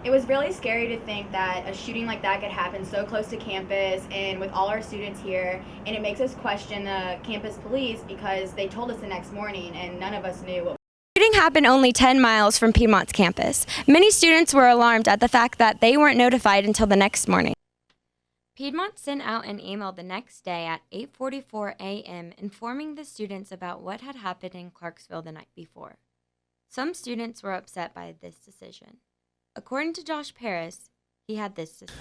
It was really scary to think that a shooting like that could happen so close to campus and with all our students here, and it makes us question the campus police because they told us the next morning and none of us knew what. The shooting happened only 10 miles from Piedmont's campus. Many students were alarmed at the fact that they weren't notified until the next morning. Piedmont sent out an email the next day at 8:44 a.m. informing the students about what had happened in Clarksville the night before. Some students were upset by this decision. According to Josh Paris, he had this to say.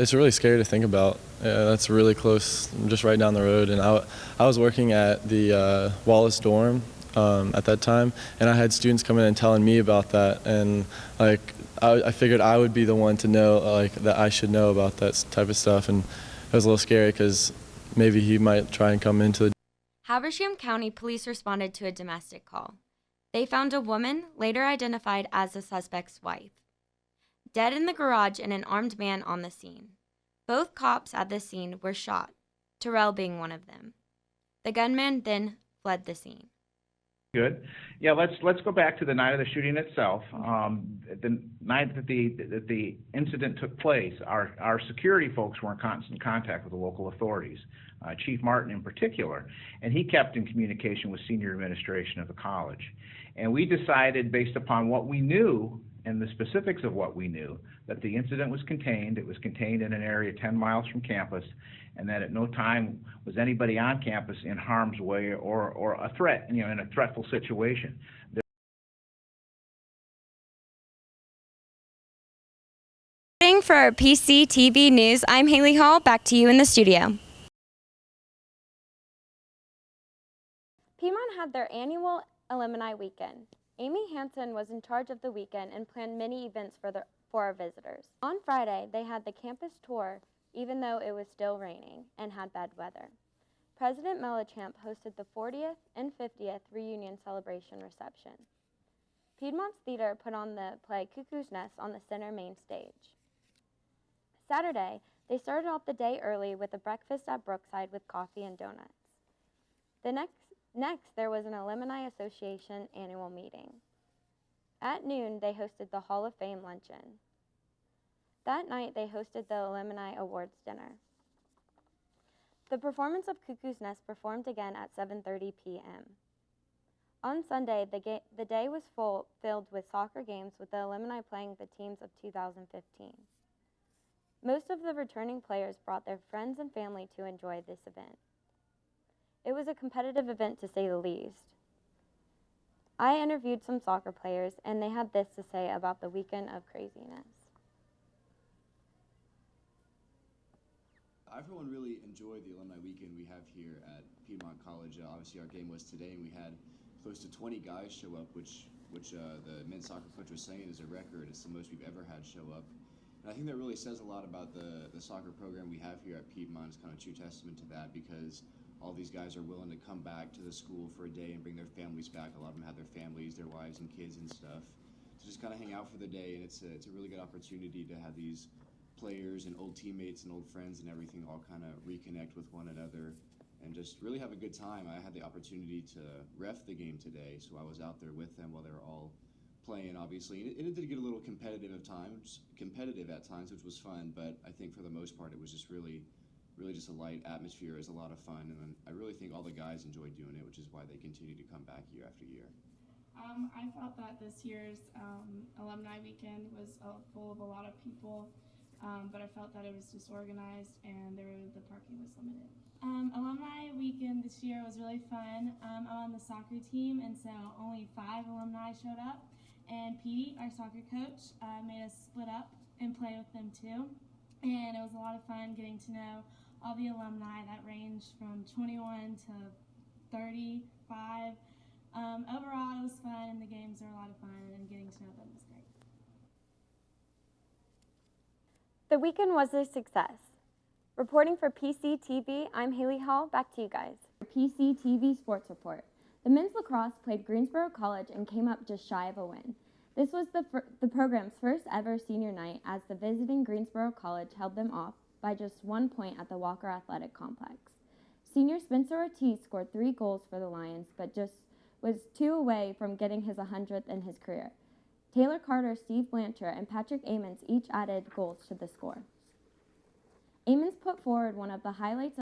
It's really scary to think about. That's really close, just right down the road. And I was working at the Wallace dorm at that time, and I had students come in and telling me about that. And I figured I would be the one to know, that I should know about that type of stuff. And it was a little scary because maybe he might try and come into the. Habersham County Police responded to a domestic call. They found a woman, later identified as the suspect's wife, dead in the garage and an armed man on the scene. Both cops at the scene were shot, Terrell being one of them. The gunman then fled the scene. Good. Yeah, let's go back to the night of the shooting itself. The night that the incident took place, our security folks were in constant contact with the local authorities, Chief Martin in particular, and he kept in communication with senior administration of the college. And we decided, based upon what we knew and the specifics of what we knew, that the incident was contained. It was contained in an area 10 miles from campus, and that at no time was anybody on campus in harm's way or a threat, in a threatful situation. For PCTV News, I'm Haley Hall. Back to you in the studio. Piedmont had their annual Alumni Weekend. Amy Hansen was in charge of the weekend and planned many events for our visitors. On Friday, they had the campus tour, even though it was still raining and had bad weather. President Mellichamp hosted the 40th and 50th reunion celebration reception. Piedmont's theater put on the play Cuckoo's Nest on the center main stage. Saturday, they started off the day early with a breakfast at Brookside with coffee and donuts. Next, there was an Alumni Association annual meeting. At noon, they hosted the Hall of Fame luncheon. That night, they hosted the Alumni Awards dinner. The performance of Cuckoo's Nest performed again at 7:30 p.m. On Sunday, the day was filled with soccer games with the alumni playing the teams of 2015. Most of the returning players brought their friends and family to enjoy this event. It was a competitive event to say the least. I interviewed some soccer players, and they had this to say about the weekend of craziness. I, for one, really enjoyed the alumni weekend we have here at Piedmont College. Obviously, our game was today, and we had close to 20 guys show up, which the men's soccer coach was saying is a record. It's the most we've ever had show up. And I think that really says a lot about the soccer program we have here at Piedmont. It's kind of a true testament to that, because all these guys are willing to come back to the school for a day and bring their families back. A lot of them have their families, their wives and kids and stuff, to just kind of hang out for the day. And it's a really good opportunity to have these players and old teammates and old friends and everything all kind of reconnect with one another and just really have a good time. I had the opportunity to ref the game today, so I was out there with them while they were all playing, obviously, and it did get a little competitive at times, which was fun, but I think for the most part it was just really just a light atmosphere. It was a lot of fun, and I really think all the guys enjoyed doing it, which is why they continue to come back year after year. I felt that this year's alumni weekend was full of a lot of people, but I felt that it was disorganized and the parking was limited. Alumni weekend this year was really fun. I'm on the soccer team, and so only 5 alumni showed up. And Petey, our soccer coach, made us split up and play with them too. And it was a lot of fun getting to know all the alumni that ranged from 21 to 35. Overall, it was fun, and the games were a lot of fun, and getting to know them was great. The weekend was a success. Reporting for PCTV, I'm Haley Hall. Back to you guys. PCTV Sports Report. The men's lacrosse played Greensboro College and came up just shy of a win. This was the program's first ever senior night, as the visiting Greensboro College held them off by just 1 point at the Walker Athletic Complex. Senior Spencer Ortiz scored 3 goals for the Lions, but just was 2 away from getting his 100th in his career. Taylor Carter, Steve Blanchard, and Patrick Amons each added goals to the score. Amons put forward one of the highlights of